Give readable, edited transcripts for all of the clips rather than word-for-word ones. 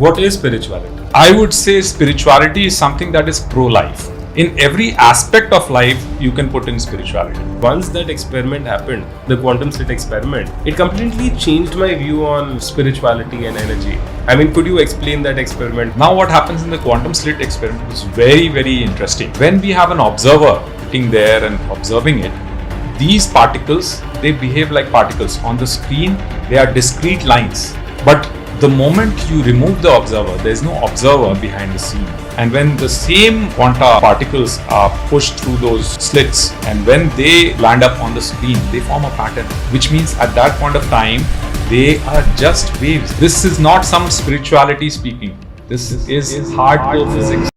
What is spirituality? I would say spirituality is something that is pro-life. In every aspect of life, you can put in spirituality. Once that experiment happened, the quantum slit experiment, it completely changed my view on spirituality and energy. I mean, could you explain that experiment? Now, what happens in the quantum slit experiment is very, very interesting. When we have an observer sitting there and observing it, these particles, they behave like particles. On the screen, they are discrete lines. But the moment you remove the observer, there is no observer behind the scene. And when the same quanta particles are pushed through those slits, and when they land up on the screen, they form a pattern, which means at that point of time, they are just waves. This is not some spirituality speaking. This is hardcore physics.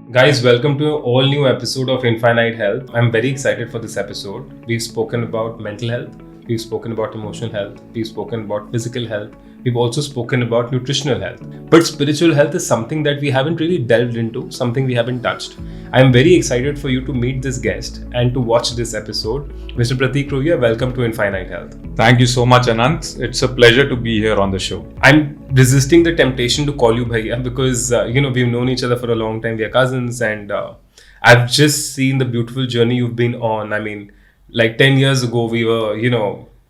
Guys, welcome to an all new episode of Infinite Health. I'm very excited for this episode. We've spoken about mental health, we've spoken about emotional health, we've spoken about physical health, we've also spoken about nutritional health. But spiritual health is something that we haven't really delved into, something we haven't touched. I'm very excited for you to meet this guest and to watch this episode. Mr. Prateek Ruia, welcome to Infinite Health. Thank you so much, Anant. It's a pleasure to be here on the show. I'm resisting the temptation to call you Bhaiya because, we've known each other for a long time. We are cousins and I've just seen the beautiful journey you've been on. I mean, like 10 years ago, we were,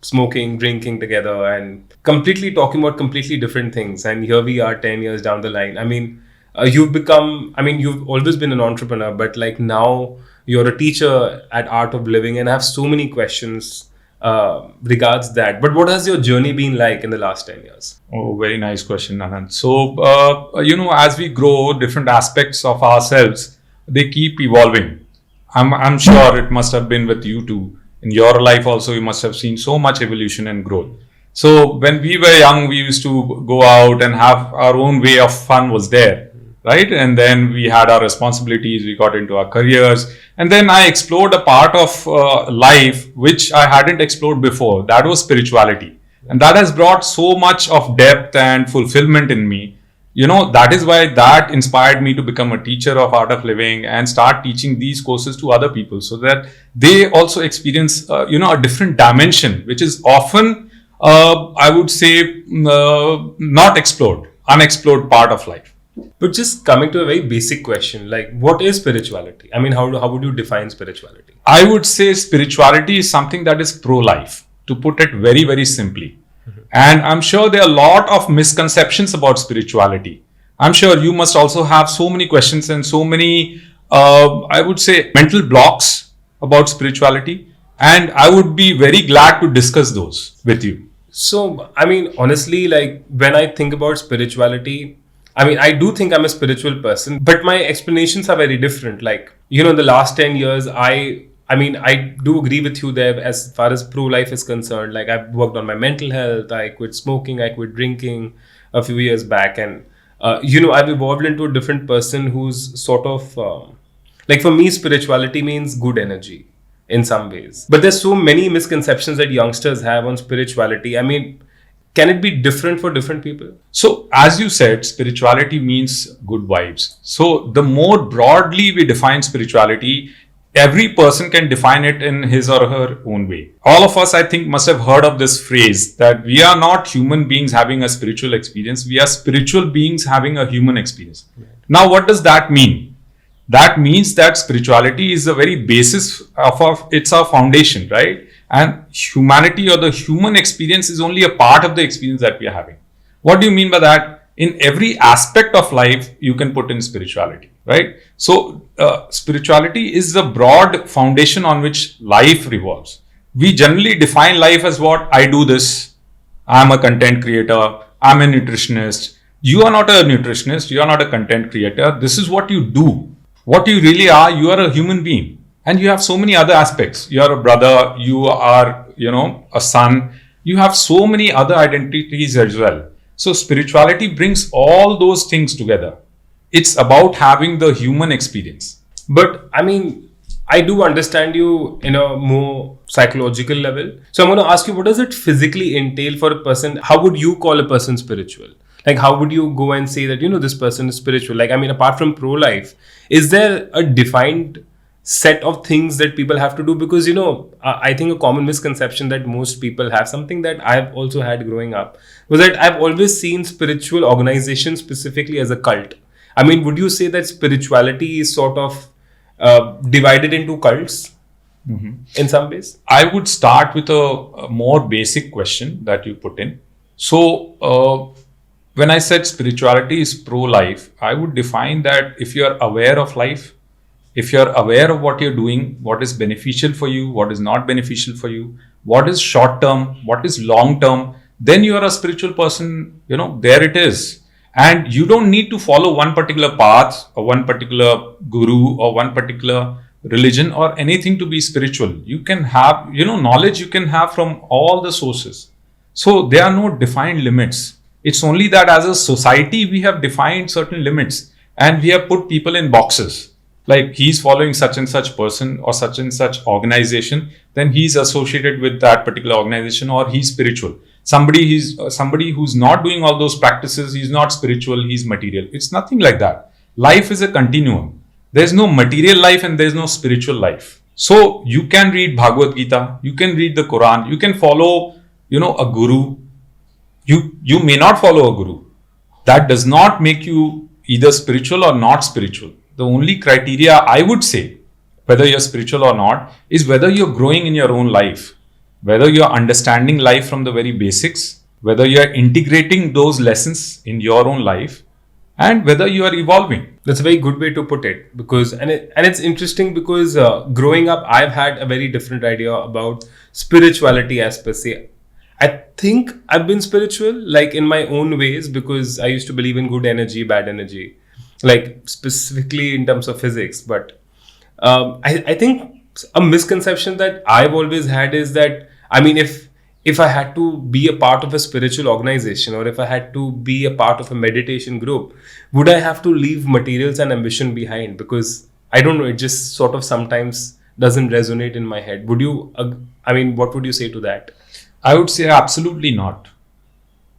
smoking, drinking together and completely talking about completely different things. And here we are 10 years down the line. I mean, you've always been an entrepreneur, but like now you're a teacher at Art of Living and I have so many questions regards that. But what has your journey been like in the last 10 years? Oh, very nice question, Anant. So, as we grow, different aspects of ourselves, they keep evolving. I'm sure it must have been with you too. In your life also, you must have seen so much evolution and growth. So when we were young, we used to go out and have our own way of fun was there, right? And then we had our responsibilities, we got into our careers. And then I explored a part of life which I hadn't explored before. That was spirituality. And that has brought so much of depth and fulfillment in me. That is why that inspired me to become a teacher of Art of Living and start teaching these courses to other people so that they also experience, a different dimension, which is often, I would say, not explored, unexplored part of life. But just coming to a very basic question, like what is spirituality? I mean, how would you define spirituality? I would say spirituality is something that is pro-life, to put it very, very simply. And I'm sure there are a lot of misconceptions about spirituality. I'm sure you must also have so many questions and so many, I would say, mental blocks about spirituality. And I would be very glad to discuss those with you. So, I mean, honestly, like when I think about spirituality, I mean, I do think I'm a spiritual person, but my explanations are very different. Like, in the last 10 years, I do agree with you there as far as pro-life is concerned. Like I've worked on my mental health. I quit smoking. I quit drinking a few years back. And, I've evolved into a different person who's sort of, like for me, spirituality means good energy in some ways. But there's so many misconceptions that youngsters have on spirituality. I mean, can it be different for different people? So, as you said, spirituality means good vibes. So, the more broadly we define spirituality, every person can define it in his or her own way. All of us, I think, must have heard of this phrase that we are not human beings having a spiritual experience. We are spiritual beings having a human experience. Right. Now, what does that mean? That means that spirituality is the very basis of it's our foundation, right? And humanity or the human experience is only a part of the experience that we are having. What do you mean by that? In every aspect of life, you can put in spirituality, right? So, spirituality is the broad foundation on which life revolves. We generally define life as what? I do this. I'm a content creator. I'm a nutritionist. You are not a nutritionist. You are not a content creator. This is what you do. What you really are, you are a human being. And you have so many other aspects. You are a brother. You are, a son. You have so many other identities as well. So spirituality brings all those things together. It's about having the human experience. But I mean, I do understand you in a more psychological level. So I'm going to ask you, what does it physically entail for a person? How would you call a person spiritual? Like, how would you go and say that, this person is spiritual? Like, I mean, apart from pro-life, is there a defined set of things that people have to do. Because I think a common misconception that most people have, something that I've also had growing up, was that I've always seen spiritual organizations specifically as a cult. I mean, would you say that spirituality is sort of divided into cults in some ways? I would start with a more basic question that you put in. So, when I said spirituality is pro-life, I would define that if you're aware of life, if you're aware of what you're doing, what is beneficial for you, what is not beneficial for you, what is short term, what is long term, then you are a spiritual person. There it is. And you don't need to follow one particular path or one particular guru or one particular religion or anything to be spiritual. You can have, knowledge you can have from all the sources. So there are no defined limits. It's only that as a society, we have defined certain limits and we have put people in boxes. Like he's following such and such person or such and such organization, then he's associated with that particular organization or he's spiritual. Somebody who's not doing all those practices, he's not spiritual, he's material. It's nothing like that. Life is a continuum. There's no material life and there's no spiritual life. So you can read Bhagavad Gita, you can read the Quran, you can follow, a guru. You may not follow a guru. That does not make you either spiritual or not spiritual. The only criteria I would say, whether you're spiritual or not, is whether you're growing in your own life, whether you're understanding life from the very basics, whether you're integrating those lessons in your own life, and whether you are evolving. That's a very good way to put it. Because it's interesting because growing up, I've had a very different idea about spirituality as per se. I think I've been spiritual, like in my own ways, because I used to believe in good energy, bad energy, like specifically in terms of physics. But I think a misconception that I've always had is that, I mean, if I had to be a part of a spiritual organization or if I had to be a part of a meditation group, would I have to leave materials and ambition behind? Because I don't know, it just sort of sometimes doesn't resonate in my head. Would you, what would you say to that? I would say absolutely not.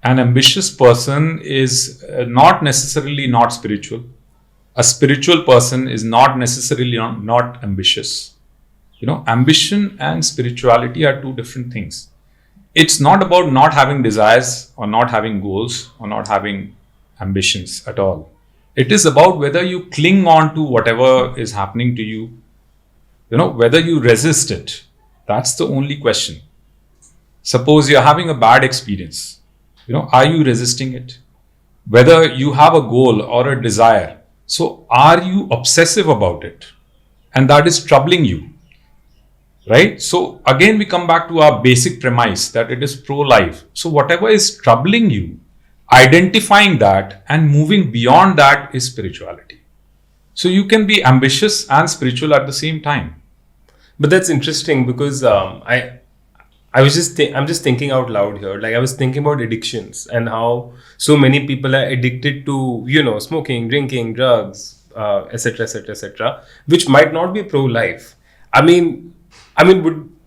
An ambitious person is not necessarily not spiritual. A spiritual person is not necessarily not ambitious. Ambition and spirituality are two different things. It's not about not having desires or not having goals or not having ambitions at all. It is about whether you cling on to whatever is happening to you, whether you resist it. That's the only question. Suppose you're having a bad experience. Are you resisting it? Whether you have a goal or a desire. So are you obsessive about it? And that is troubling you. Right? So again, we come back to our basic premise that it is pro-life. So whatever is troubling you, identifying that and moving beyond that is spirituality. So you can be ambitious and spiritual at the same time. But that's interesting because I'm just thinking out loud here. Like I was thinking about addictions and how so many people are addicted to, smoking, drinking, drugs, etc., etc., etc., which might not be pro-life. I mean,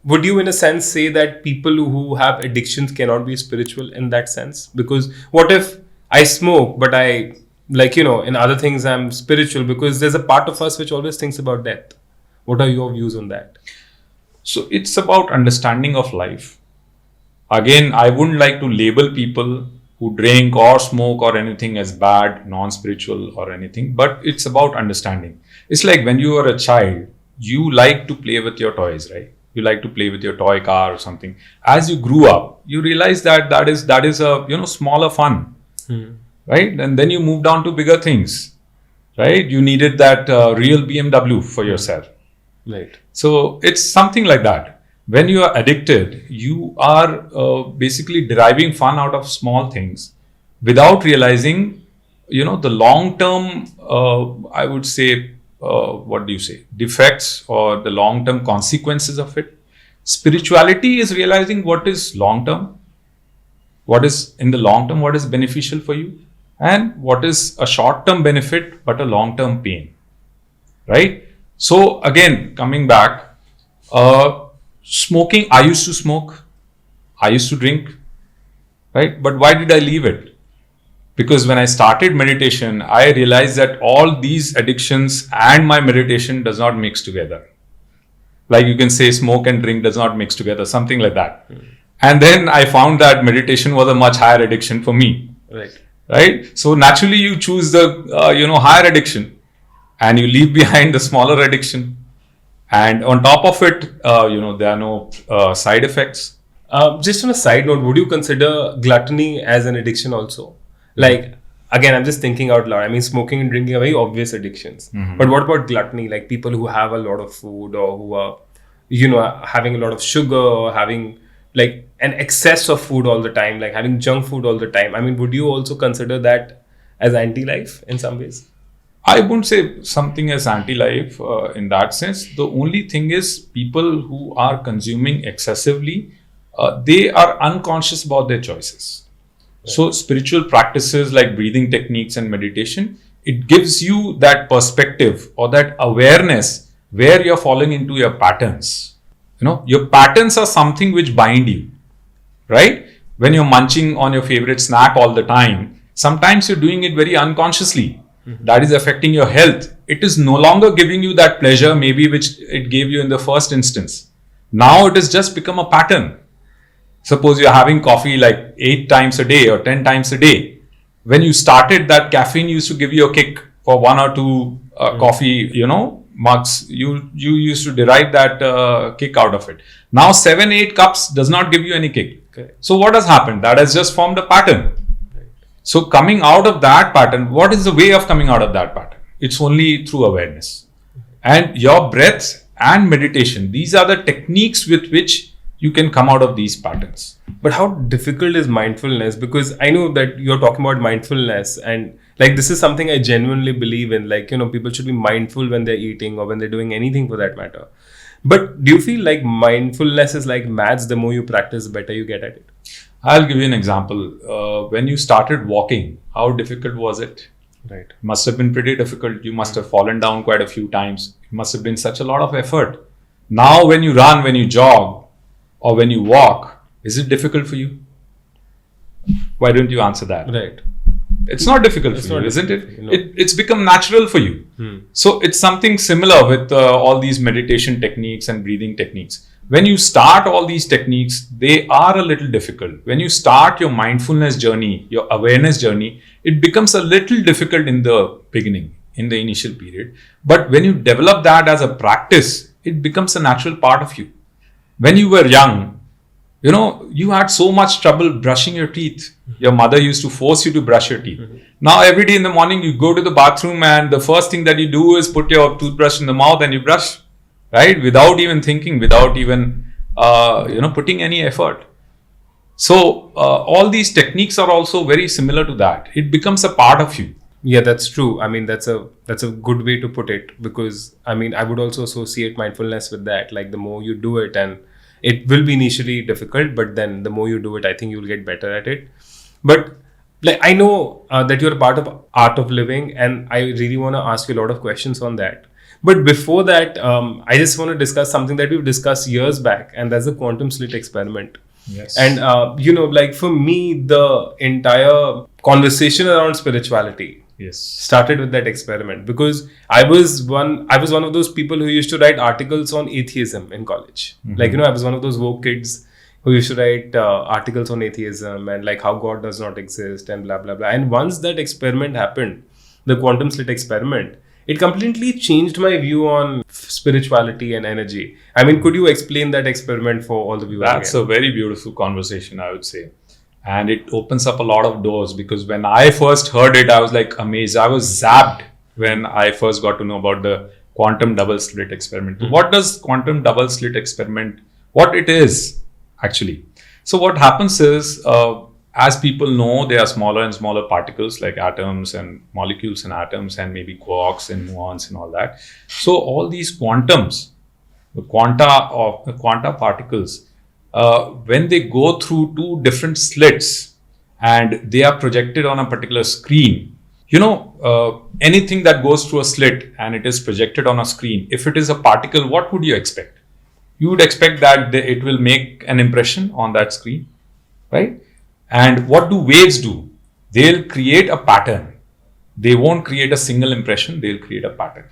would you in a sense say that people who have addictions cannot be spiritual in that sense? Because what if I smoke, but I in other things I'm spiritual? Because there's a part of us which always thinks about death. What are your views on that? So it's about understanding of life. Again, I wouldn't like to label people who drink or smoke or anything as bad, non-spiritual or anything, but it's about understanding. It's like when you were a child, you like to play with your toys, right? You like to play with your toy car or something. As you grew up, you realize that is a smaller fun, right? And then you move down to bigger things, right? You needed that real BMW for yourself. Right. So it's something like that. When you are addicted, you are basically deriving fun out of small things without realizing, the long-term, I would say, defects or the long-term consequences of it. Spirituality is realizing what is long-term, what is in the long term, what is beneficial for you, and what is a short-term benefit but a long-term pain, right? So again, coming back, smoking, I used to smoke, I used to drink, right? But why did I leave it? Because when I started meditation, I realized that all these addictions and my meditation does not mix together. Like you can say smoke and drink does not mix together, something like that. And then I found that meditation was a much higher addiction for me. Right. So naturally you choose the, higher addiction and you leave behind the smaller addiction. And on top of it, there are no side effects. Just on a side note, would you consider gluttony as an addiction also? Like, again, I'm just thinking out loud. I mean, smoking and drinking are very obvious addictions. But what about gluttony? Like people who have a lot of food or who are, having a lot of sugar or having like an excess of food all the time, like having junk food all the time. I mean, would you also consider that as anti-life in some ways? I wouldn't say something as anti-life in that sense. The only thing is people who are consuming excessively, they are unconscious about their choices. Right. So spiritual practices like breathing techniques and meditation, it gives you that perspective or that awareness where you're falling into your patterns. Your patterns are something which bind you, right? When you're munching on your favorite snack all the time, sometimes you're doing it very unconsciously. That is affecting your health. It is no longer giving you that pleasure maybe which it gave you in the first instance. Now it has just become a pattern. Suppose you're having coffee like 8 times a day or 10 times a day. When you started, that caffeine used to give you a kick for 1 or 2 coffee, mugs. You used to derive that kick out of it. Now 7-8 cups does not give you any kick. Okay. So what has happened? That has just formed a pattern. So coming out of that pattern, what is the way of coming out of that pattern? It's only through awareness. And your breath and meditation, these are the techniques with which you can come out of these patterns. But how difficult is mindfulness? Because I know that you're talking about mindfulness and like this is something I genuinely believe in. Like, people should be mindful when they're eating or when they're doing anything for that matter. But do you feel like mindfulness is like maths? The more you practice, the better you get at it? I'll give you an example. When you started walking, how difficult was it? Right. Must have been pretty difficult. You must have fallen down quite a few times. It must have been such a lot of effort. Now when you run, when you jog, or when you walk, is it difficult for you? Why don't you answer that? Right. It's not difficult for you, isn't it? No. It's become natural for you. So it's something similar with all these meditation techniques and breathing techniques. When you start all these techniques, they are a little difficult. When you start your mindfulness journey, your awareness journey, it becomes a little difficult in the beginning, in the initial period. But when you develop that as a practice, it becomes a natural part of you. When you were young, you had so much trouble brushing your teeth. Your mother used to force you to brush your teeth. Now, every day in the morning, you go to the bathroom and the first thing that you do is put your toothbrush in the mouth and you brush, right? Without even thinking, without even, putting any effort. So, all these techniques are also very similar to that. It becomes a part of you. Yeah, that's true. I mean, that's a good way to put it because, I mean, I would also associate mindfulness with that. Like the more you do it and it will be initially difficult, but then the more you do it, I think you'll get better at it. But like I know that you're a part of Art of Living and I really want to ask you a lot of questions on that. But before that, I just want to discuss something that we've discussed years back, and that's the quantum slit experiment. Yes. And, like for me, the entire conversation around spirituality started with that experiment because I was one of those people who used to write articles on atheism in college. Like, I was one of those woke kids who used to write articles on atheism and like how God does not exist and blah, blah, blah. And once that experiment happened, the quantum slit experiment, it completely changed my view on spirituality and energy. I mean, could you explain that experiment for all the viewers? That's a very beautiful conversation, I would say. And it opens up a lot of doors because when I first heard it, I was like amazed. I was zapped when I first got to know about the quantum double slit experiment. What does quantum double slit experiment, what it is actually? So what happens is, as people know, there are smaller and smaller particles like atoms and molecules and atoms and maybe quarks and muons and all that. So all these quantums, the quanta particles, when they go through 2 different slits and they are projected on a particular screen, anything that goes through a slit and it is projected on a screen, if it is a particle, what would you expect? You would expect that it will make an impression on that screen, right? And what do waves do? They'll create a pattern. They won't create a single impression, they'll create a pattern.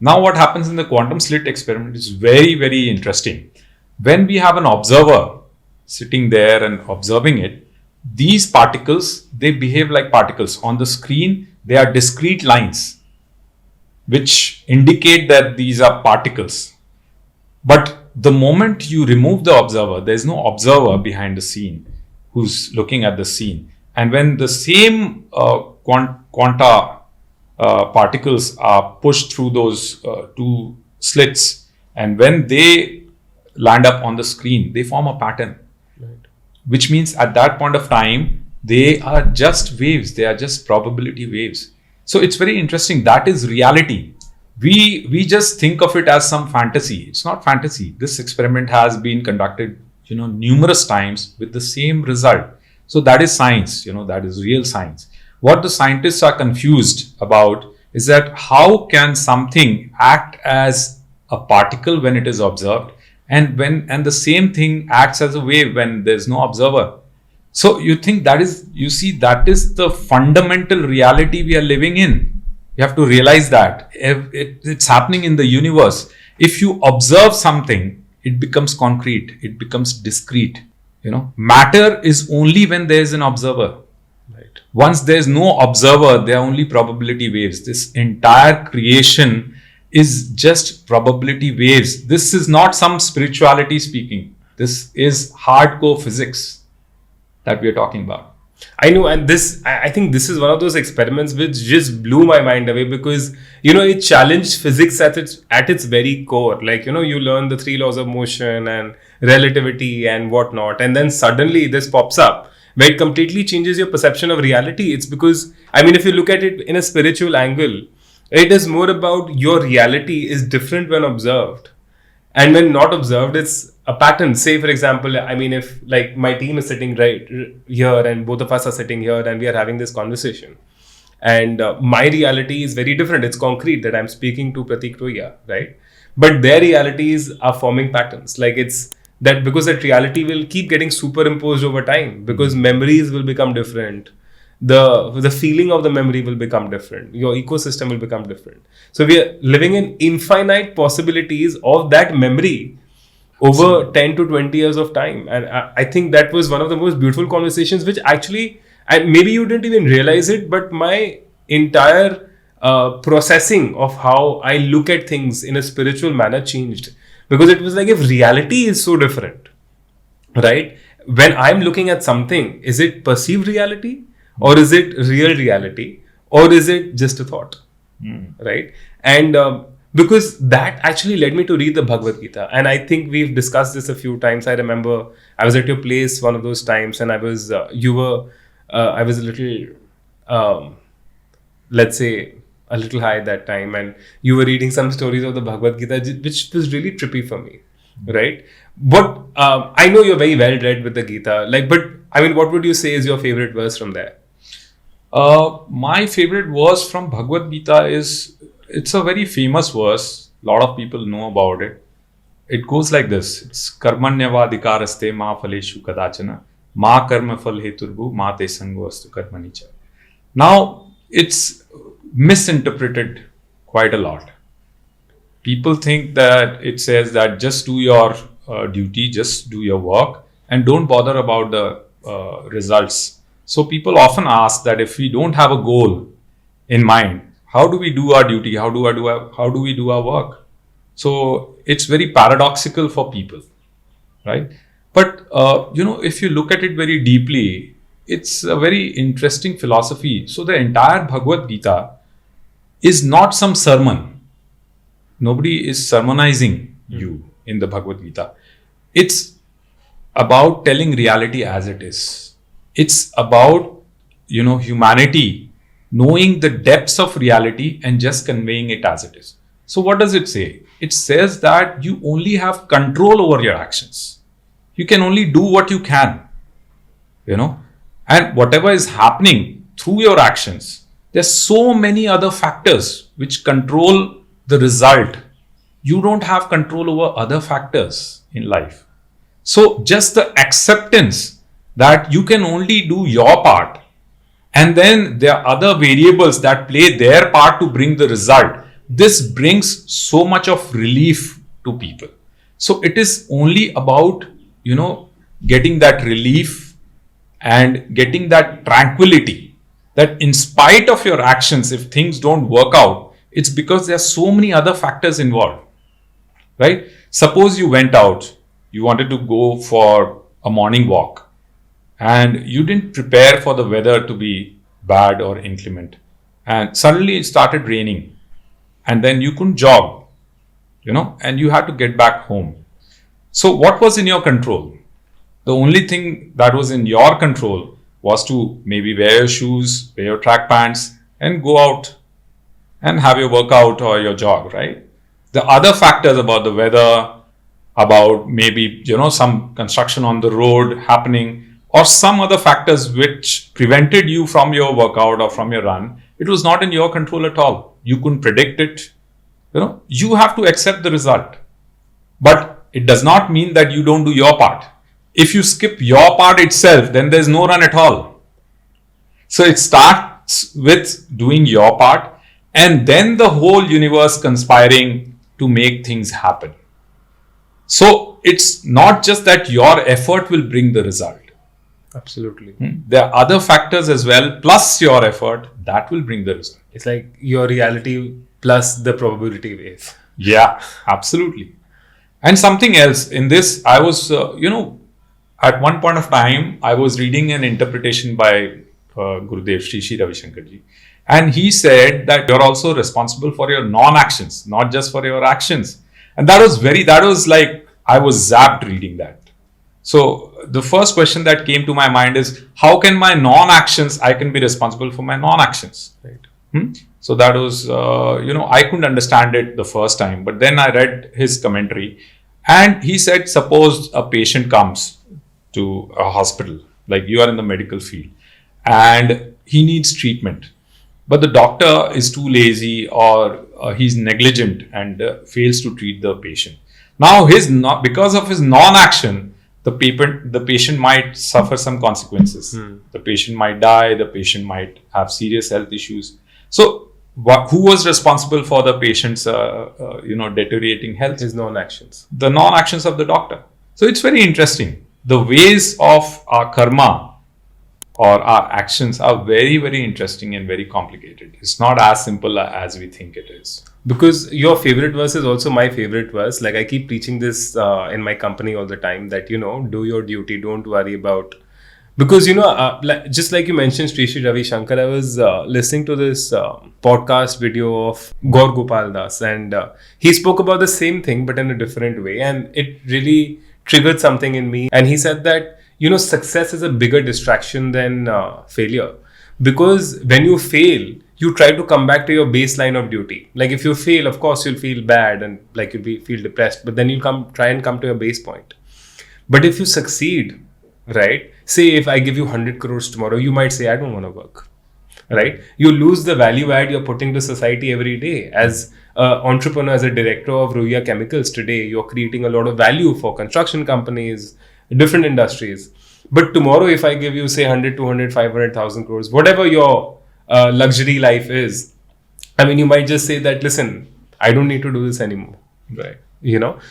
Now, what happens in the quantum slit experiment is very, very interesting. When we have an observer sitting there and observing it, these particles, they behave like particles. On the screen, they are discrete lines which indicate that these are particles. But the moment you remove the observer, there is no observer behind the scene who's looking at the scene. And when the same quanta particles are pushed through those two slits, and when they land up on the screen, they form a pattern. Right. Which means at that point of time, they are just waves, they are just probability waves. So it's very interesting. That is reality. We just think of it as some fantasy. It's not fantasy. This experiment has been conducted, numerous times with the same result. So that is science, that is real science. What the scientists are confused about is that how can something act as a particle when it is observed, and the same thing acts as a wave when there's no observer. So you think that is the fundamental reality we are living in. You have to realize that it's happening in the universe. If you observe something, it becomes concrete, it becomes discrete. Matter is only when there is an observer. Right. Once there is no observer, there are only probability waves. This entire creation is just probability waves. This is not some spirituality speaking. This is hardcore physics that we are talking about. I know, and I think this is one of those experiments which just blew my mind away, because it challenged physics at its very core. Like, you learn the 3 laws of motion and relativity and whatnot, and then suddenly this pops up where it completely changes your perception of reality. It's because, if you look at it in a spiritual angle, it is more about your reality is different when observed, and when not observed, it's a pattern. Say, for example, if like my team is sitting right here and both of us are sitting here and we are having this conversation, and my reality is very different. It's concrete that I'm speaking to Prateek Ruia, right? But their realities are forming patterns. Like, it's that because that reality will keep getting superimposed over time, because memories will become different. The feeling of the memory will become different. Your ecosystem will become different. So we are living in infinite possibilities of that memory over 10 to 20 years of time. And I think that was one of the most beautiful conversations, which actually, and maybe you didn't even realize it, but my entire processing of how I look at things in a spiritual manner changed. Because it was like, if reality is so different, right? When I'm looking at something, is it perceived reality? Or is it real reality? Or is it just a thought? Right? And because that actually led me to read the Bhagavad Gita. And I think we've discussed this a few times. I remember I was at your place one of those times, and I was a little, let's say, a little high at that time. And you were reading some stories of the Bhagavad Gita, which was really trippy for me. Right? But I know you're very well read with the Gita. What would you say is your favorite verse from there? My favorite verse from Bhagavad Gita it's a very famous verse. A lot of people know about it. It goes like this. It's karmanyavadikaraste ma phaleshu kadachana ma karma phal heturbu ma te sango astu karmanicha. Now, it's misinterpreted quite a lot. People think that it says that just do your duty, just do your work, and don't bother about the results. So people often ask that if we don't have a goal in mind, how do we do our duty? How do we do our work? So it's very paradoxical for people, right? But if you look at it very deeply, it's a very interesting philosophy. So the entire Bhagavad Gita is not some sermon. Nobody is sermonizing you in the Bhagavad Gita. It's about telling reality as it is. It's about, humanity knowing the depths of reality and just conveying it as it is. So what does it say? It says that you only have control over your actions. You can only do what you can, and whatever is happening through your actions, there's so many other factors which control the result. You don't have control over other factors in life. So just the acceptance that you can only do your part, and then there are other variables that play their part to bring the result. this brings so much of relief to people. So it is only about, getting that relief and getting that tranquility, that in spite of your actions, if things don't work out, it's because there are so many other factors involved, right? Suppose you went out, you wanted to go for a morning walk, and you didn't prepare for the weather to be bad or inclement, and suddenly it started raining, and then you couldn't jog, and you had to get back home. So what was in your control? The only thing that was in your control was to maybe wear your shoes, wear your track pants, and go out and have your workout or your jog, right? The other factors about the weather, about maybe, some construction on the road happening, or some other factors which prevented you from your workout or from your run, it was not in your control at all. You couldn't predict it. You have to accept the result. But it does not mean that you don't do your part. If you skip your part itself, then there's no run at all. So it starts with doing your part, and then the whole universe conspiring to make things happen. So it's not just that your effort will bring the result. Absolutely. There are other factors as well, plus your effort, that will bring the result. It's like your reality plus the probability wave. Yeah, absolutely. And something else in this, I was, at one point of time, I was reading an interpretation by Gurudev, Shri Ravi Shankar ji. And he said that you're also responsible for your non-actions, not just for your actions. And that was like, I was zapped reading that. So the first question that came to my mind is, how can my non-actions, I can be responsible for my non-actions. Right. So that was, I couldn't understand it the first time, but then I read his commentary, and he said, suppose a patient comes to a hospital, like you are in the medical field, and he needs treatment, but the doctor is too lazy or he's negligent and fails to treat the patient. Now, because of his non-action, the patient might suffer some consequences. The patient might die. The patient might have serious health issues. So, who was responsible for the patient's, deteriorating health? His non-actions. The non-actions of the doctor. So, it's very interesting. The ways of our karma or our actions are very, very interesting and very complicated. It's not as simple as we think it is. Because your favorite verse is also my favorite verse. Like I keep preaching this in my company all the time that, do your duty, don't worry about. Because, just like you mentioned, Sri Ravi Shankar, I was listening to this podcast video of Gaur Gopal Das, and he spoke about the same thing but in a different way. And it really triggered something in me. And he said that, success is a bigger distraction than failure. Because when you fail, you try to come back to your baseline of duty. Like if you fail, of course, you'll feel bad and like you'll feel depressed, but then you'll try and come to your base point. But if you succeed, right? Say if I give you 100 crores tomorrow, you might say, I don't want to work, right? You lose the value add you're putting to society every day. As an entrepreneur, as a director of Ruia Chemicals today, you're creating a lot of value for construction companies, different industries. But tomorrow, if I give you, say, 100, 200, 500,000 crores, whatever your luxury life is, you might just say that, listen, I don't need to do this anymore. Right.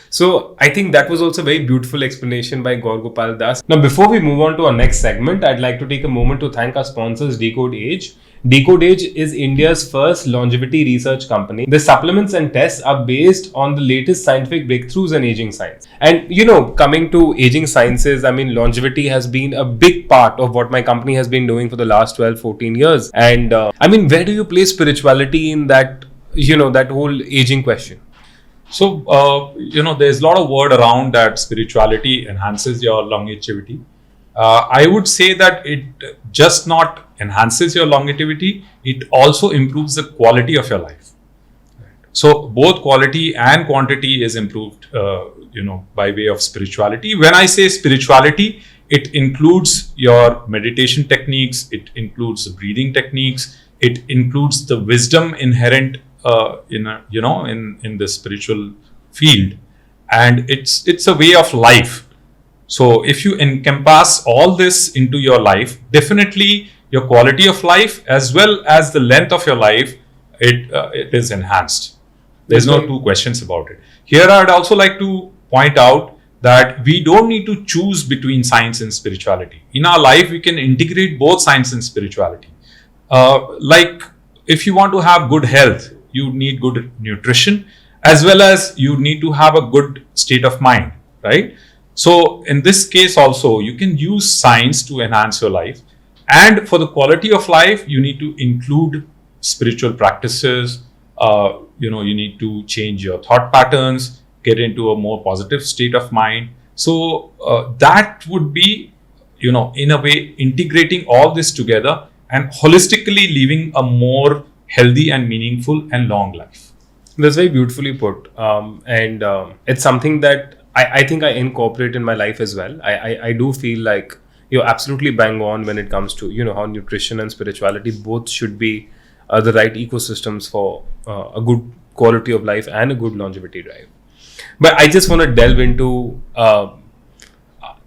So I think that was also a very beautiful explanation by Gaur Gopal Das. Now, before we move on to our next segment, I'd like to take a moment to thank our sponsors, Decode Age. Decode Age is India's first longevity research company. The supplements and tests are based on the latest scientific breakthroughs in aging science. And, coming to aging sciences, longevity has been a big part of what my company has been doing for the last 12, 14 years. And, where do you place spirituality in that, that whole aging question? So, there's a lot of word around that spirituality enhances your longevity. I would say that it just not enhances your longevity, it also improves the quality of your life. So, both quality and quantity is improved, by way of spirituality. When I say spirituality, it includes your meditation techniques, it includes the breathing techniques, it includes the wisdom inherent in the spiritual field, and it's a way of life. So if you encompass all this into your life, definitely your quality of life as well as the length of your life, it is enhanced. There's no two questions about it. Here, I'd also like to point out that we don't need to choose between science and spirituality. In our life, we can integrate both science and spirituality. Like if you want to have good health, you need good nutrition, as well as you need to have a good state of mind, right? So in this case also, you can use science to enhance your life. And for the quality of life, you need to include spiritual practices. You need to change your thought patterns, get into a more positive state of mind. So that would be, in a way, integrating all this together and holistically living a more healthy and meaningful and long life. That's very beautifully put. And it's something that I think I incorporate in my life as well. I do feel like you're absolutely bang on when it comes to, how nutrition and spirituality both should be the right ecosystems for a good quality of life and a good longevity drive. But I just want to delve into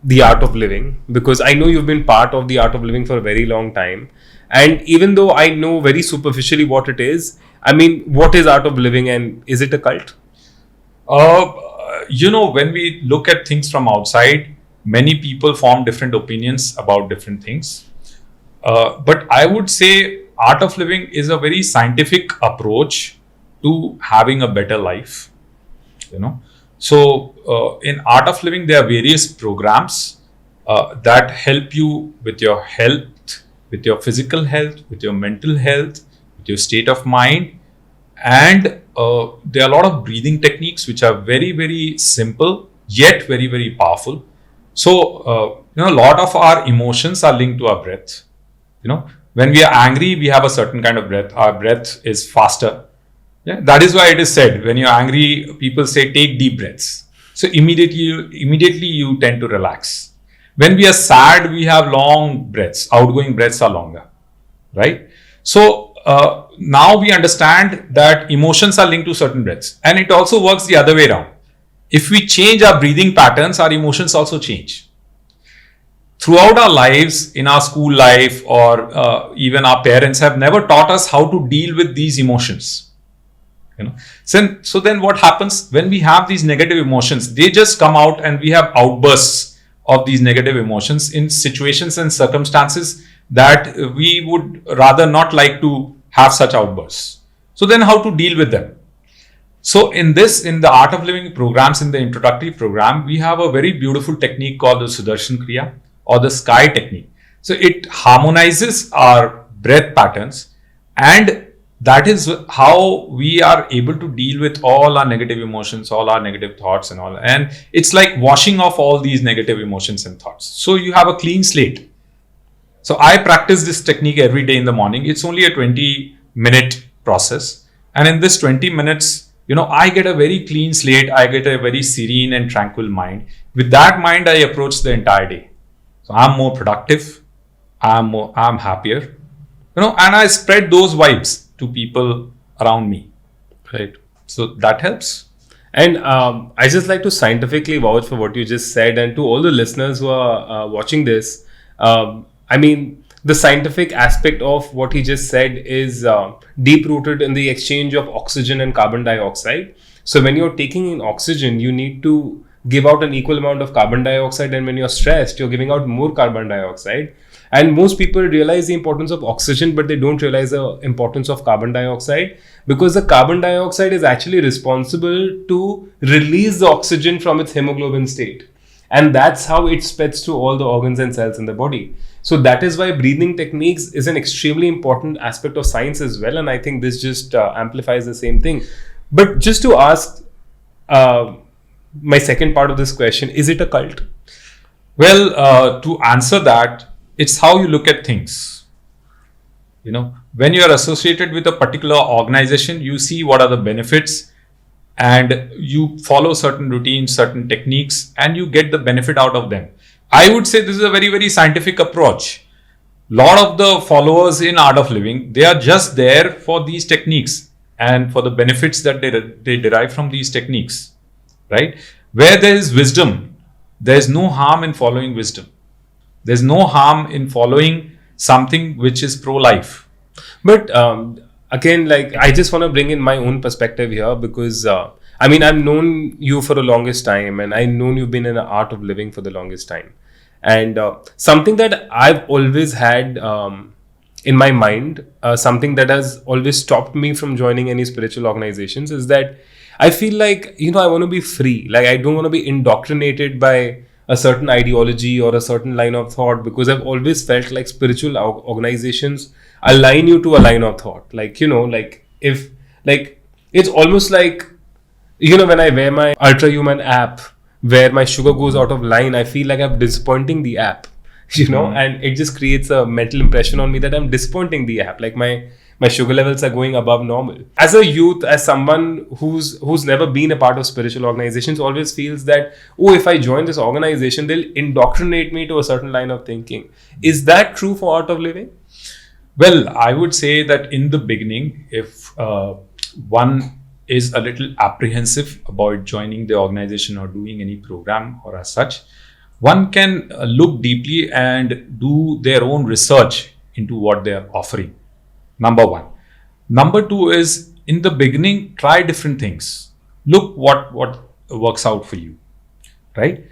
the art of living, because I know you've been part of the art of living for a very long time. And even though I know very superficially what it is, I mean, what is art of living and is it a cult? When we look at things from outside, many people form different opinions about different things. But I would say art of living is a very scientific approach to having a better life. So in art of living, there are various programs that help you with your health, with your physical health, with your mental health, with your state of mind. And there are a lot of breathing techniques which are very, very simple, yet very, very powerful. So, a lot of our emotions are linked to our breath. When we are angry, we have a certain kind of breath. Our breath is faster. Yeah, that is why it is said, when you're angry, people say, take deep breaths. So immediately you tend to relax. When we are sad, we have long breaths. Outgoing breaths are longer, right? So now we understand that emotions are linked to certain breaths. And it also works the other way around. If we change our breathing patterns, our emotions also change. Throughout our lives, in our school life, or even our parents have never taught us how to deal with these emotions. So then what happens when we have these negative emotions? They just come out and we have outbursts of these negative emotions in situations and circumstances that we would rather not like to have such outbursts. So then how to deal with them? So in the Art of Living programs, in the introductory program, we have a very beautiful technique called the Sudarshan Kriya or the sky technique. So it harmonizes our breath patterns, and that is how we are able to deal with all our negative emotions, all our negative thoughts and all. And it's like washing off all these negative emotions and thoughts. So you have a clean slate. So I practice this technique every day in the morning. It's only a 20-minute process. And in this 20 minutes, I get a very clean slate. I get a very serene and tranquil mind. With that mind, I approach the entire day. So I'm more productive. I'm happier. And I spread those vibes to people around me. Right. So that helps. And I just like to scientifically vouch for what you just said. And to all the listeners who are watching this, the scientific aspect of what he just said is deep rooted in the exchange of oxygen and carbon dioxide. So when you're taking in oxygen, you need to give out an equal amount of carbon dioxide. And when you're stressed, you're giving out more carbon dioxide. And most people realize the importance of oxygen, but they don't realize the importance of carbon dioxide, because the carbon dioxide is actually responsible to release the oxygen from its hemoglobin state. And that's how it spreads to all the organs and cells in the body. So that is why breathing techniques is an extremely important aspect of science as well. And I think this just amplifies the same thing. But just to ask my second part of this question, is it a cult? Well, to answer that, it's how you look at things. When you are associated with a particular organization, you see what are the benefits and you follow certain routines, certain techniques, and you get the benefit out of them. I would say this is a very, very scientific approach. A lot of the followers in Art of Living, they are just there for these techniques and for the benefits that they derive from these techniques, right? Where there is wisdom, there is no harm in following wisdom. There's no harm in following something which is pro-life. But again, like, I just want to bring in my own perspective here because I mean, I've known you for the longest time, and I've known you've been in the art of living for the longest time. And something that I've always had in my mind, something that has always stopped me from joining any spiritual organizations is that I feel like, I want to be free. Like, I don't want to be indoctrinated by a certain ideology or a certain line of thought, because I've always felt like spiritual organizations align you to a line of thought. Like, like, if, like, it's almost like, when I wear my Ultra Human app where my sugar goes out of line, I feel like I'm disappointing the app, and it just creates a mental impression on me that I'm disappointing the app. Like, my sugar levels are going above normal. As a youth, as someone who's never been a part of spiritual organizations, always feels that, oh, if I join this organization, they'll indoctrinate me to a certain line of thinking. Is that true for Art of Living? Well, I would say that in the beginning, if one is a little apprehensive about joining the organization or doing any program or as such, one can look deeply and do their own research into what they are offering. Number one. Number two is, in the beginning, try different things. Look what works out for you, right?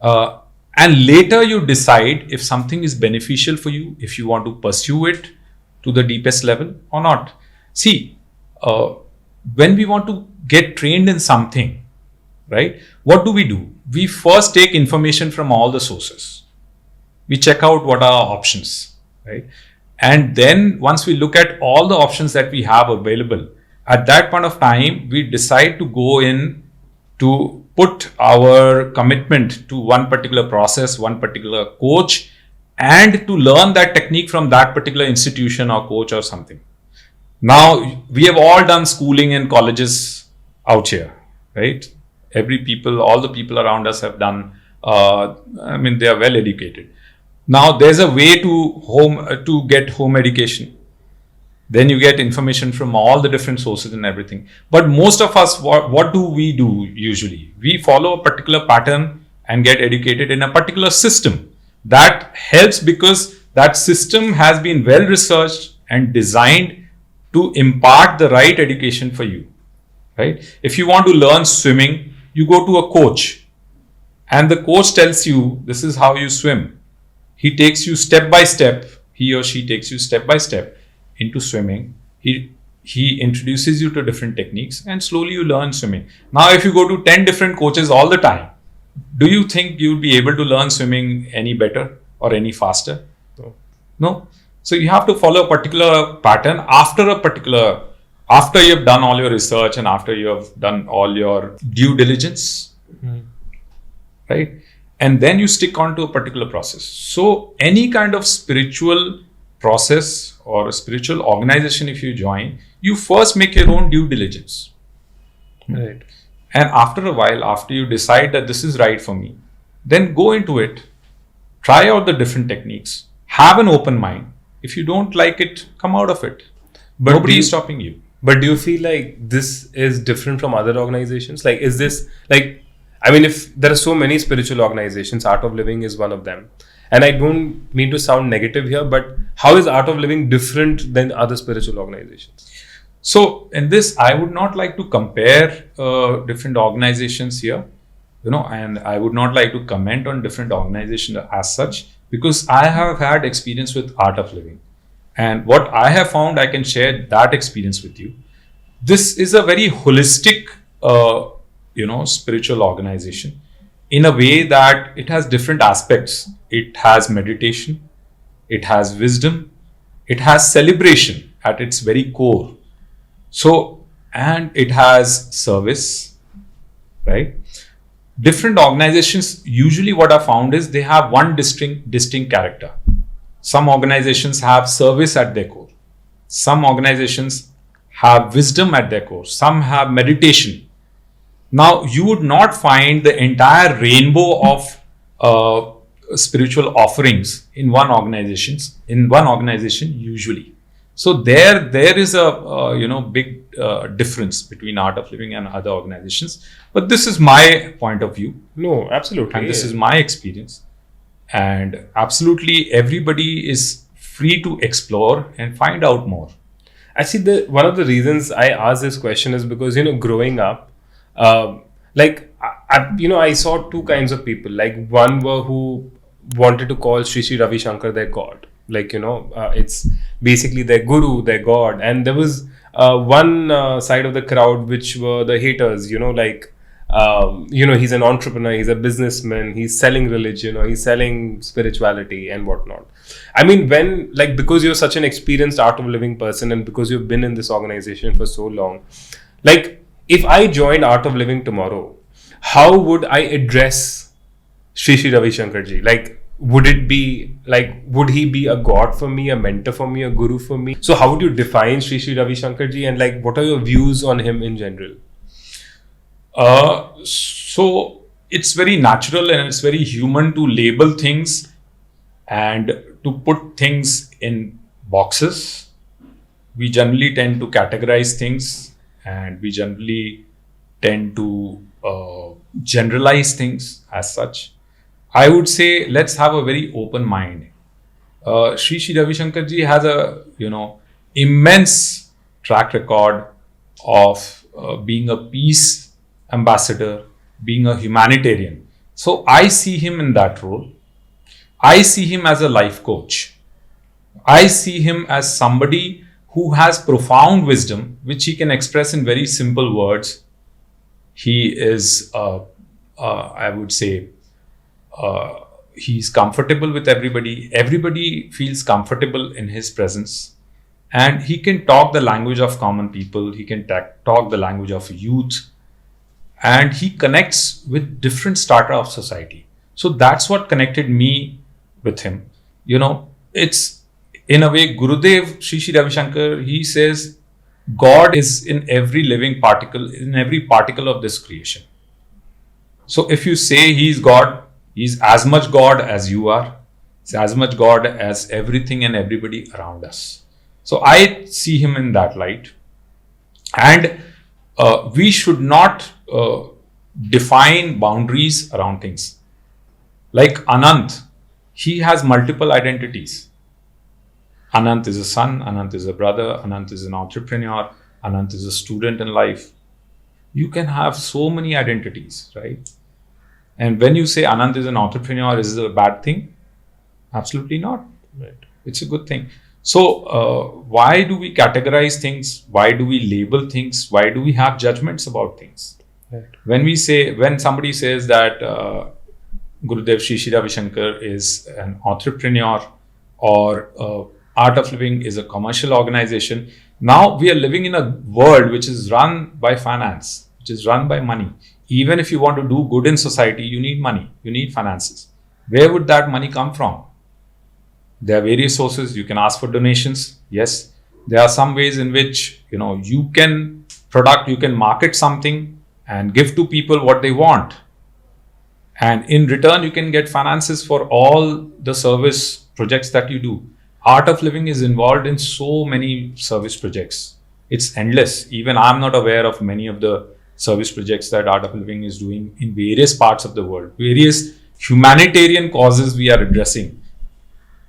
And later you decide if something is beneficial for you, if you want to pursue it to the deepest level or not. See, when we want to get trained in something, right, what do? We first take information from all the sources. We check out what are our options, right? And then once we look at all the options that we have available, at that point of time, we decide to go in to put our commitment to one particular process, one particular coach, and to learn that technique from that particular institution or coach or something. Now, we have all done schooling in colleges out here, right? All the people around us have done, they are well educated. Now, there's a way to get home education. Then you get information from all the different sources and everything. But most of us, what do we do usually? We follow a particular pattern and get educated in a particular system. That helps because that system has been well researched and designed to impart the right education for you, right? If you want to learn swimming, you go to a coach, and the coach tells you, this is how you swim. He takes you step by step. He or she takes you step by step into swimming. He introduces you to different techniques, and slowly you learn swimming. Now, if you go to 10 different coaches all the time, do you think you'll be able to learn swimming any better or any faster? No. So you have to follow a particular pattern after you have done all your research and after you have done all your due diligence, right? And then you stick on to a particular process. So any kind of spiritual process or a spiritual organization, if you join, you first make your own due diligence. Right. And after a while, after you decide that this is right for me, then go into it, try out the different techniques, have an open mind. If you don't like it, come out of it. But nobody is stopping you. But do you feel like this is different from other organizations? Like, is this like, if there are so many spiritual organizations, Art of Living is one of them. And I don't mean to sound negative here, but how is Art of Living different than other spiritual organizations? So in this, I would not like to compare different organizations here, and I would not like to comment on different organizations as such, because I have had experience with Art of Living. And what I have found, I can share that experience with you. This is a very holistic, spiritual organization in a way that it has different aspects. It has meditation, it has wisdom, it has celebration at its very core. So, and it has service, right? Different organizations, usually what I found is they have one distinct character. Some organizations have service at their core. Some organizations have wisdom at their core. Some have meditation. Now, you would not find the entire rainbow of spiritual offerings in one organization usually. So there is a big difference between Art of Living and other organizations. But this is my point of view. No, absolutely. And this is my experience. And absolutely everybody is free to explore and find out more. Actually, the one of the reasons I asked this question is because, growing up, uh, like I saw two kinds of people. Like, one were who wanted to call Sri Ravi Shankar their god. Like, it's basically their guru, their god. And there was one side of the crowd which were the haters. He's an entrepreneur, he's a businessman, he's selling religion, or he's selling spirituality and whatnot. I mean, because you're such an experienced art of living person, and because you've been in this organization for so long, like, if I joined Art of Living tomorrow, how would I address Sri Ravi Shankar ji? Like, would he be a god for me, a mentor for me, a guru for me? So how would you define Sri Ravi Shankar ji, and like, what are your views on him in general? So it's very natural and it's very human to label things and to put things in boxes. We generally tend to categorize things, and we generally tend to generalize things as such. I would say let's have a very open mind. Sri Ravi Shankar ji has a immense track record of being a peace ambassador, being a humanitarian. So I see him in that role. I see him as a life coach. I see him as somebody who has profound wisdom, which he can express in very simple words. He is, I would say, he's comfortable with everybody. Everybody feels comfortable in his presence. And he can talk the language of common people. He can talk the language of youth. And he connects with different strata of society. So that's what connected me with him. It's in a way, Gurudev, Sri Ravi Shankar, he says, God is in every living particle, in every particle of this creation. So if you say he's God, he's as much God as you are. He's as much God as everything and everybody around us. So I see him in that light. And we should not define boundaries around things. Like Anant, he has multiple identities. Anant is a son, Anant is a brother, Anant is an entrepreneur, Anant is a student in life. You can have so many identities, right? And when you say Anant is an entrepreneur, is it a bad thing? Absolutely not. Right. It's a good thing. So why do we categorize things? Why do we label things? Why do we have judgments about things? Right. When somebody says that Gurudev Sri Ravi Shankar is an entrepreneur, or Art of Living is a commercial organization, now we are living in a world which is run by finance, which is run by money. Even if you want to do good in society, you need money, you need finances. Where would that money come from? There are various sources. You can ask for donations. Yes, there are some ways in which you can market something and give to people what they want, and in return you can get finances for all the service projects that you do. Art of Living is involved in so many service projects. It's endless. Even I'm not aware of many of the service projects that Art of Living is doing in various parts of the world. Various humanitarian causes we are addressing.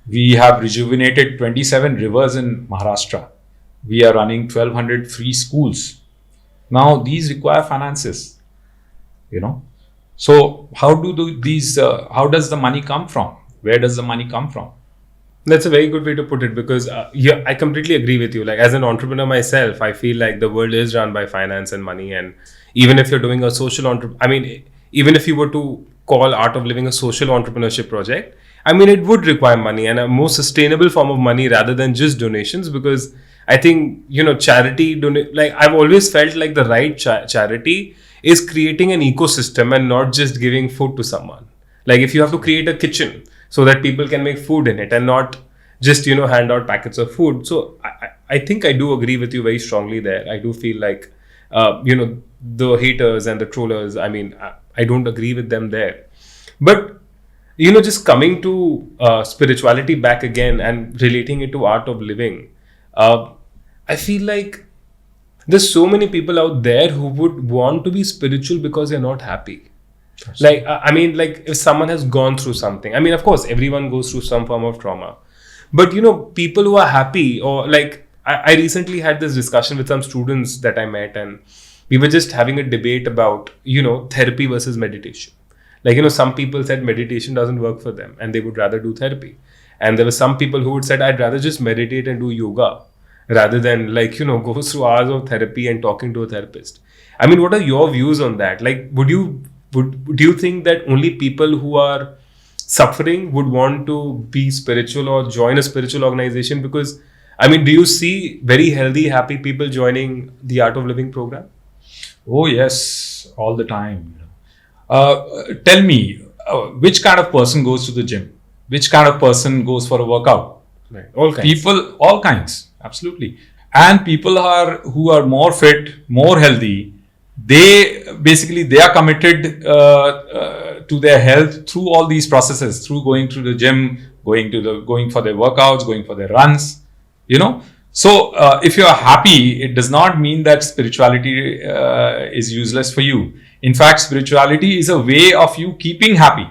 We have rejuvenated 27 rivers in Maharashtra. We are running 1,200 free schools. Now, these require finances, So how does the money come from? Where does the money come from? That's a very good way to put it, because I completely agree with you. Like, as an entrepreneur myself, I feel like the world is run by finance and money. And even if you're doing a social even if you were to call Art of Living a social entrepreneurship project, it would require money, and a more sustainable form of money rather than just donations. Because I think, charity, I've always felt like the right charity is creating an ecosystem and not just giving food to someone. Like, if you have to create a kitchen so that people can make food in it and not just, hand out packets of food. So I think I do agree with you very strongly there. I do feel like, the haters and the trollers, I don't agree with them there. But, just coming to spirituality back again and relating it to Art of Living, I feel like there's so many people out there who would want to be spiritual because they're not happy. Like, if someone has gone through something, of course, everyone goes through some form of trauma. But, people who are happy, or like, I recently had this discussion with some students that I met, and we were just having a debate about, therapy versus meditation. Like, some people said meditation doesn't work for them and they would rather do therapy. And there were some people who would said, I'd rather just meditate and do yoga rather than go through hours of therapy and talking to a therapist. I mean, what are your views on that? Like, do you think that only people who are suffering would want to be spiritual or join a spiritual organization? Because, I mean, do you see very healthy, happy people joining the Art of Living program? Oh, yes, all the time. Tell me, which kind of person goes to the gym? Which kind of person goes for a workout? Right. All kinds. People, all kinds, absolutely. And people who are more fit, more healthy. They are committed to their health through all these processes, through going to the gym, going for their workouts, going for their runs. So if you are happy, it does not mean that spirituality is useless for you. In fact, spirituality is a way of you keeping happy.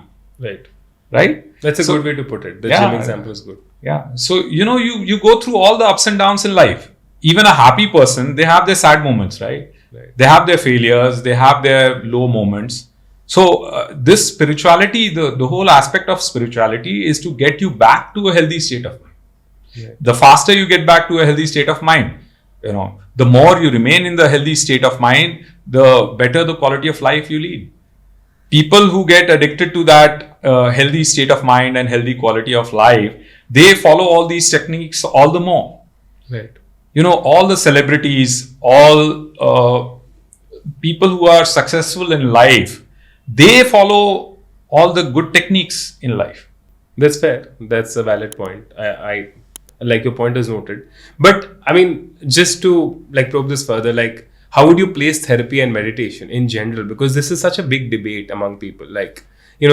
Right? That's a good way to put it. The gym example is good. Yeah. So, you go through all the ups and downs in life. Even a happy person, they have their sad moments, right? They have their failures, they have their low moments. So, this spirituality, the whole aspect of spirituality is to get you back to a healthy state of mind. The faster you get back to a healthy state of mind, the more you remain in the healthy state of mind, the better the quality of life you lead. People who get addicted to that healthy state of mind and healthy quality of life, they follow all these techniques all the more. Right. All the celebrities, all people who are successful in life, they follow all the good techniques in life. That's fair. That's a valid point. I like your point is noted. But I mean, just to probe this further, how would you place therapy and meditation in general? Because this is such a big debate among people.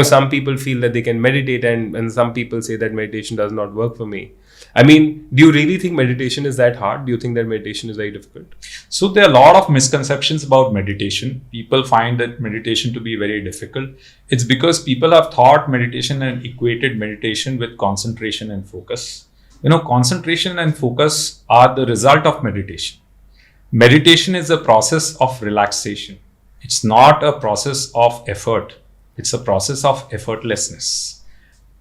Some people feel that they can meditate and some people say that meditation does not work for me. I mean, do you really think meditation is that hard? Do you think that meditation is very difficult? So there are a lot of misconceptions about meditation. People find that meditation to be very difficult. It's because people have thought meditation and equated meditation with concentration and focus. Concentration and focus are the result of meditation. Meditation is a process of relaxation. It's not a process of effort. It's a process of effortlessness.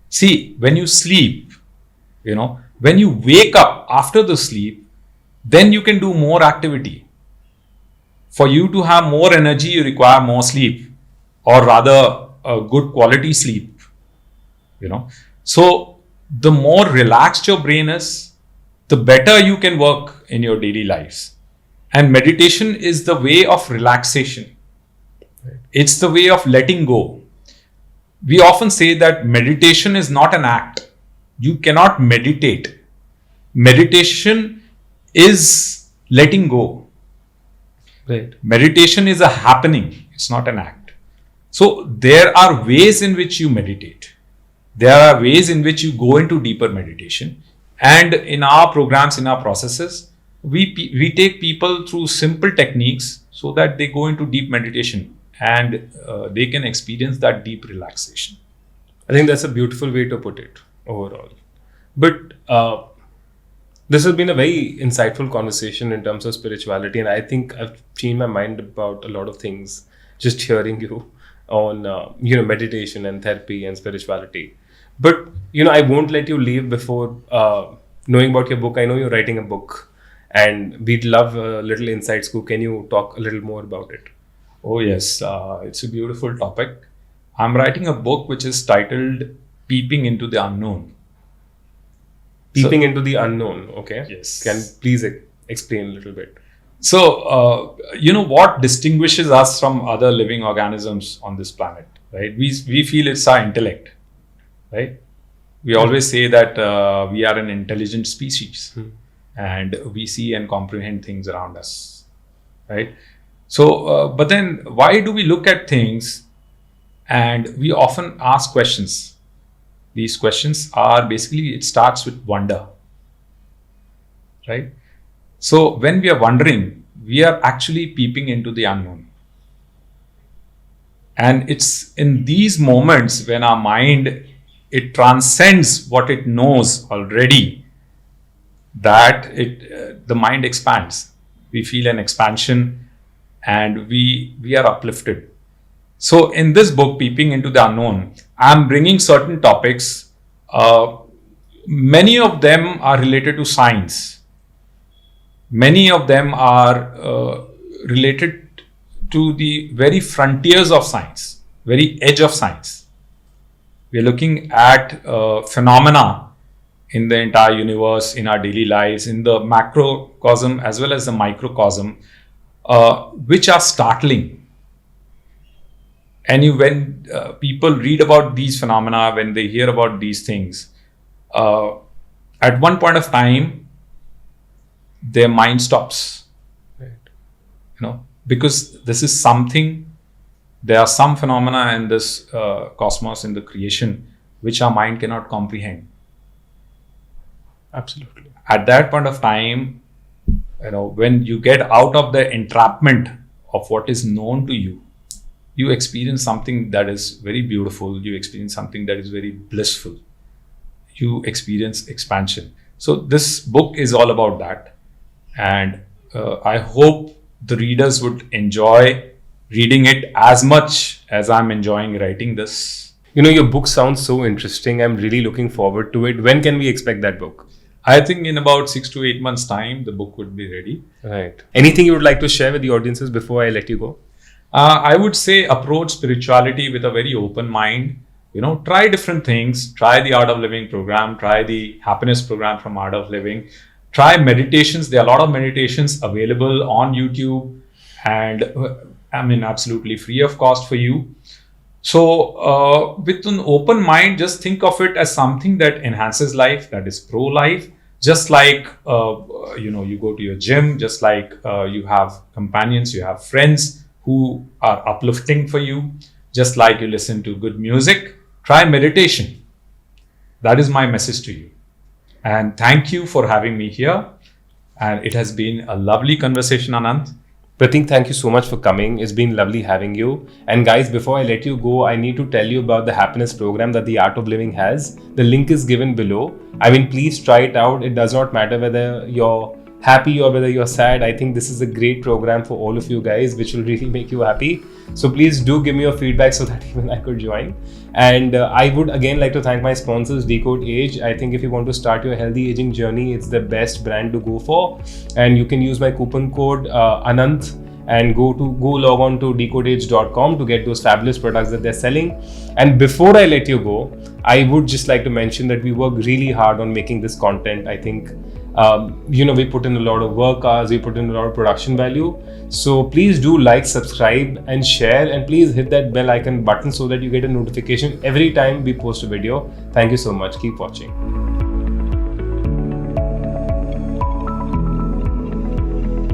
See, when you sleep, when you wake up after the sleep, then you can do more activity. For you to have more energy, you require more sleep, or rather a good quality sleep. So the more relaxed your brain is, the better you can work in your daily lives. And meditation is the way of relaxation. It's the way of letting go. We often say that meditation is not an act. You cannot meditate. Meditation is letting go. Right. Meditation is a happening. It's not an act. So there are ways in which you meditate. There are ways in which you go into deeper meditation. And in our programs, in our processes, we take people through simple techniques so that they go into deep meditation and they can experience that deep relaxation. I think that's a beautiful way to put it overall. But this has been a very insightful conversation in terms of spirituality, and I think I've changed my mind about a lot of things just hearing you on meditation and therapy and spirituality. But I won't let you leave before knowing about your book. I know you're writing a book, and we'd love a little inside scoop. Can you talk a little more about it? Oh yes, it's a beautiful topic. I'm writing a book which is titled Peeping into the Unknown. Peeping into the unknown, okay? Yes. Can please explain a little bit? So, what distinguishes us from other living organisms on this planet, right? We feel it's our intellect, right? We always say that we are an intelligent species and we see and comprehend things around us, right? So, but then why do we look at things and we often ask questions? These questions are basically, it starts with wonder, right? So when we are wondering, we are actually peeping into the unknown. And it's in these moments when our mind, it transcends what it knows already. that the mind expands. We feel an expansion, and we are uplifted. So in this book, Peeping into the Unknown, I'm bringing certain topics. Many of them are related to science. Many of them are related to the very frontiers of science, very edge of science. We are looking at phenomena in the entire universe, in our daily lives, in the macrocosm as well as the microcosm, which are startling. And when people read about these phenomena, when they hear about these things, at one point of time, their mind stops. Right. Because this is something. There are some phenomena in this cosmos, in the creation, which our mind cannot comprehend. Absolutely. At that point of time, when you get out of the entrapment of what is known to you, you experience something that is very beautiful. You experience something that is very blissful. You experience expansion. So this book is all about that. And I hope the readers would enjoy reading it as much as I'm enjoying writing this. Your book sounds so interesting. I'm really looking forward to it. When can we expect that book? I think in about 6 to 8 months' time, the book would be ready. Right. Anything you would like to share with the audiences before I let you go? I would say approach spirituality with a very open mind. Try different things. Try the Art of Living program. Try the happiness program from Art of Living. Try meditations. There are a lot of meditations available on YouTube, and absolutely free of cost for you. So with an open mind, just think of it as something that enhances life, that is pro-life. Just like, you go to your gym, just like you have companions, you have friends who are uplifting for you, just like you listen to good music, try meditation. That is my message to you. And thank you for having me here. And it has been a lovely conversation, Anant. Prateek, thank you so much for coming. It's been lovely having you. And guys, before I let you go, I need to tell you about the happiness program that the Art of Living has. The link is given below. Please try it out. It does not matter whether you're happy or whether you're sad. I think this is a great program for all of you guys, which will really make you happy. So please do give me your feedback so that even I could join. And I would again like to thank my sponsors, Decode Age. I think if you want to start your healthy aging journey, it's the best brand to go for. And you can use my coupon code Anant and go log on to decodeage.com to get those fabulous products that they're selling. And before I let you go, I would just like to mention that we work really hard on making this content. I think we put in a lot of work hours, we put in a lot of production value. So please do like, subscribe and share, and please hit that bell icon button so that you get a notification every time we post a video. Thank you so much. Keep watching.